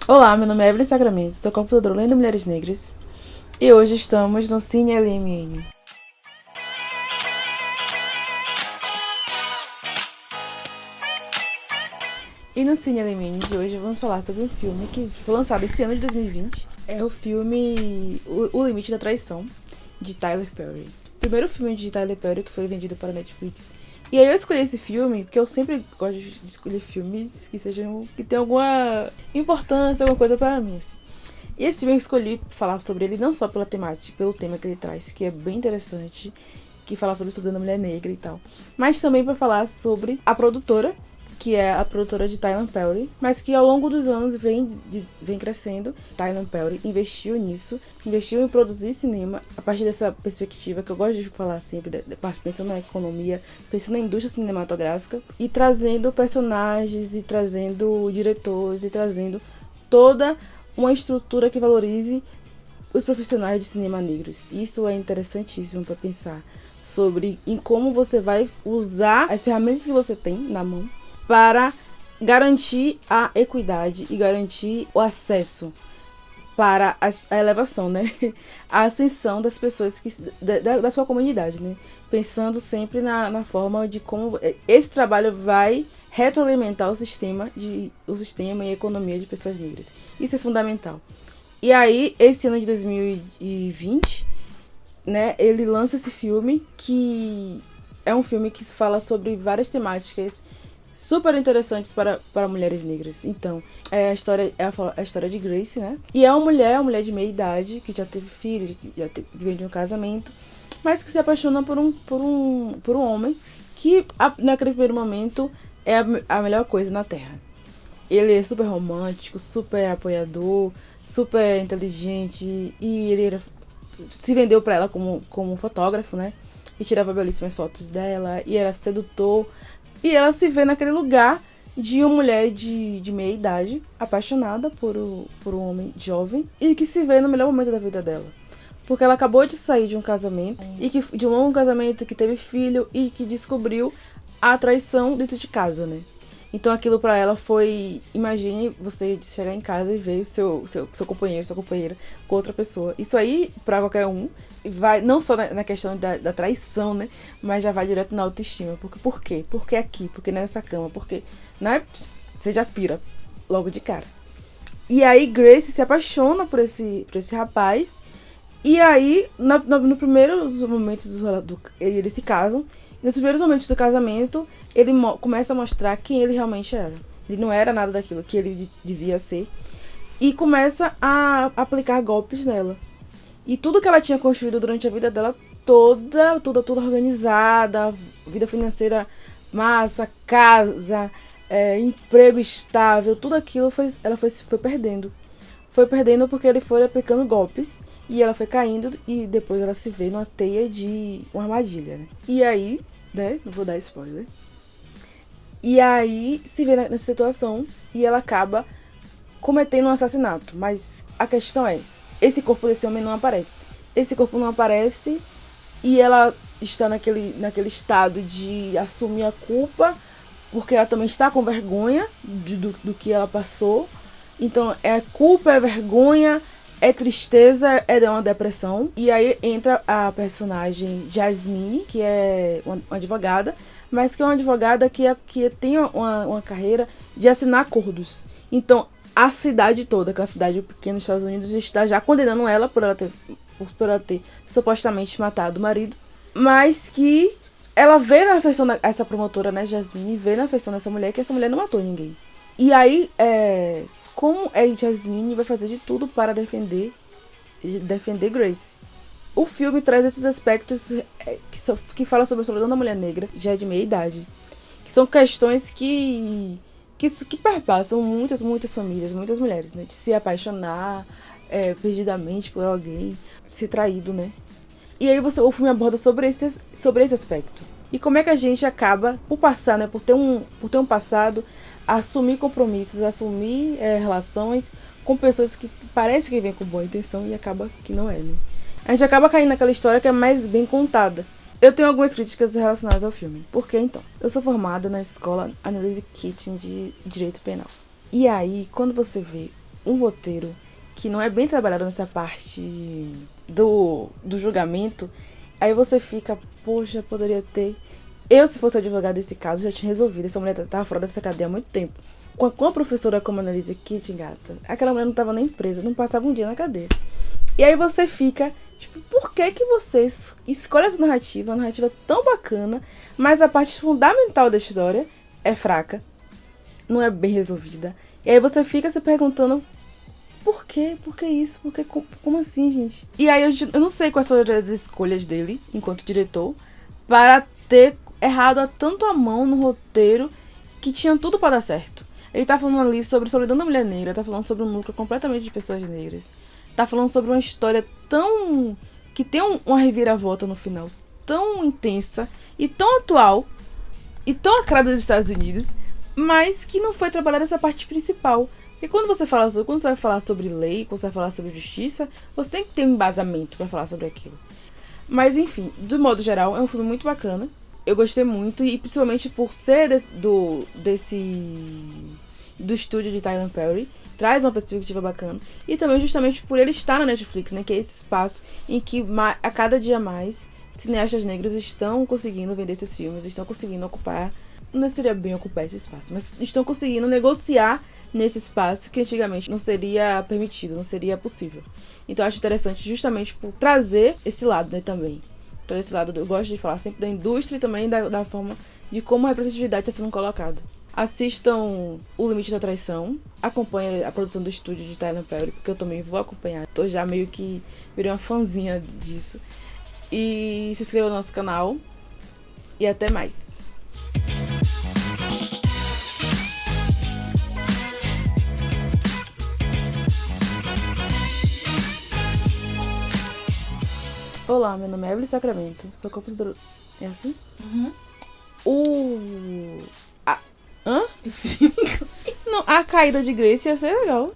Olá, meu nome é Evelyn Sacramento, sou computadora lendo Mulheres Negras e hoje estamos no Cine LMN. E no Cine LMN de hoje vamos falar sobre um filme que foi lançado esse ano de 2020. É o filme O Limite da Traição, de Tyler Perry. Primeiro filme de Tyler Perry que foi vendido para a Netflix. E aí eu escolhi esse filme porque eu sempre gosto de escolher filmes que tenham alguma importância, alguma coisa para mim, assim. E esse filme eu escolhi falar sobre ele não só pela temática, pelo tema que ele traz, que é bem interessante, que fala sobre a mulher negra e tal, mas também para falar sobre a produtora, que é a produtora de Tyler Perry, mas que ao longo dos anos vem crescendo. Tyler Perry investiu nisso, investiu em produzir cinema a partir dessa perspectiva que eu gosto de falar sempre, pensando na economia, pensando na indústria cinematográfica, e trazendo personagens, e trazendo diretores, e trazendo toda uma estrutura que valorize os profissionais de cinema negros. Isso é interessantíssimo para pensar sobre em como você vai usar as ferramentas que você tem na mão para garantir a equidade e garantir o acesso para a elevação, né? A ascensão das pessoas da sua comunidade, né? Pensando sempre na forma de como esse trabalho vai retroalimentar o sistema e a economia de pessoas negras. Isso é fundamental. E aí, esse ano de 2020, né, ele lança esse filme que é um filme que fala sobre várias temáticas super interessantes para mulheres negras. Então, é a história de Grace, né? E é uma mulher de meia idade, que já teve filho, que vem de um casamento, mas que se apaixona por um homem que, naquele primeiro momento, é a melhor coisa na Terra. Ele é super romântico, super apoiador, super inteligente, e se vendeu pra ela como fotógrafo, né? E tirava belíssimas fotos dela, e era sedutor. E ela se vê naquele lugar de uma mulher de meia idade, apaixonada por um homem jovem, e que se vê no melhor momento da vida dela. Porque ela acabou de sair de um casamento, de um longo casamento, que teve filho, e que descobriu a traição dentro de casa, né? Então aquilo pra ela foi... Imagine você chegar em casa e ver seu companheiro, sua companheira com outra pessoa. Isso aí, pra qualquer um, vai não só na questão da traição, né? Mas já vai direto na autoestima. Por quê? Por que aqui? Por que nessa cama? Porque, né? Você já pira logo de cara. E aí Grace se apaixona por esse rapaz. E aí, no primeiros momentos eles se casam. Nos primeiros momentos do casamento, ele começa a mostrar quem ele realmente era. Ele não era nada daquilo que ele dizia ser. E começa a aplicar golpes nela. E tudo que ela tinha construído durante a vida dela, toda organizada, vida financeira massa, casa, emprego estável, tudo aquilo ela foi perdendo. Foi perdendo porque ele foi aplicando golpes e ela foi caindo e depois ela se vê numa teia de uma armadilha, né? E aí, né? Não vou dar spoiler. E aí se vê nessa situação e ela acaba cometendo um assassinato. Mas a questão é, esse corpo desse homem não aparece. Esse corpo não aparece e ela está naquele estado de assumir a culpa, porque ela também está com vergonha do que ela passou. Então, é culpa, é vergonha, é tristeza, é uma depressão. E aí entra a personagem Jasmine, que é uma advogada, mas que é uma advogada que tem uma carreira de assinar acordos. Então, a cidade toda, que é uma cidade pequena nos Estados Unidos, está já condenando ela por ela ter supostamente matado o marido. Mas que ela vê na afeição essa promotora, né, Jasmine, vê na afeição dessa mulher que essa mulher não matou ninguém. E aí, como a Jasmine vai fazer de tudo para defender Grace. O filme traz esses aspectos que falam sobre a solidão da mulher negra, já de meia idade. Que são questões que perpassam muitas famílias, muitas mulheres, né? De se apaixonar perdidamente por alguém, ser traído, né? E aí o filme aborda sobre esse aspecto. E como é que a gente acaba, por passar, né? Por ter um passado, assumir compromissos, assumir relações com pessoas que parece que vêm com boa intenção e acaba que não é, né? A gente acaba caindo naquela história que é mais bem contada. Eu tenho algumas críticas relacionadas ao filme. Por que então? Eu sou formada na escola Annalise Keating de Direito Penal. E aí, quando você vê um roteiro que não é bem trabalhado nessa parte do julgamento, aí você fica, poxa, poderia ter... Eu, se fosse advogado desse caso, já tinha resolvido. Essa mulher tava fora dessa cadeia há muito tempo. Com a professora como a Annalise Keating, gata, aquela mulher não tava nem presa, não passava um dia na cadeia. E aí você fica, tipo, por que vocês escolhem essa narrativa, uma narrativa tão bacana, mas a parte fundamental da história é fraca, não é bem resolvida. E aí você fica se perguntando, por quê? Por que isso? Por que, como assim, gente? E aí eu não sei quais foram as escolhas dele, enquanto diretor, para ter errado tanto a mão no roteiro que tinha tudo para dar certo. Ele tá falando ali sobre a solidão da mulher negra, tá falando sobre um núcleo completamente de pessoas negras. Tá falando sobre uma história tão... que tem uma reviravolta no final tão intensa e tão atual e tão a cara dos Estados Unidos, mas que não foi trabalhada essa parte principal. Porque quando você vai falar sobre lei, quando você vai falar sobre justiça, você tem que ter um embasamento para falar sobre aquilo. Mas enfim, de modo geral, é um filme muito bacana. Eu gostei muito, e principalmente por ser do estúdio de Tyler Perry, traz uma perspectiva bacana. E também justamente por ele estar na Netflix, né, que é esse espaço em que a cada dia mais cineastas negros estão conseguindo vender seus filmes, estão conseguindo ocupar, não seria bem ocupar esse espaço, mas estão conseguindo negociar nesse espaço que antigamente não seria permitido, não seria possível. Então eu acho interessante justamente por trazer esse lado, né, também. Por esse lado, eu gosto de falar sempre da indústria e também da forma de como a representatividade está sendo colocada. Assistam O Limite da Traição, acompanhem a produção do estúdio de Tyler Perry, porque eu também vou acompanhar. Tô já meio que virei uma fãzinha disso. E se inscreva no nosso canal. E até mais. Olá, meu nome é Evelyn Sacramento, sou compositora... É assim? Uhum. Hã? Não, a caída de Grace ia ser legal.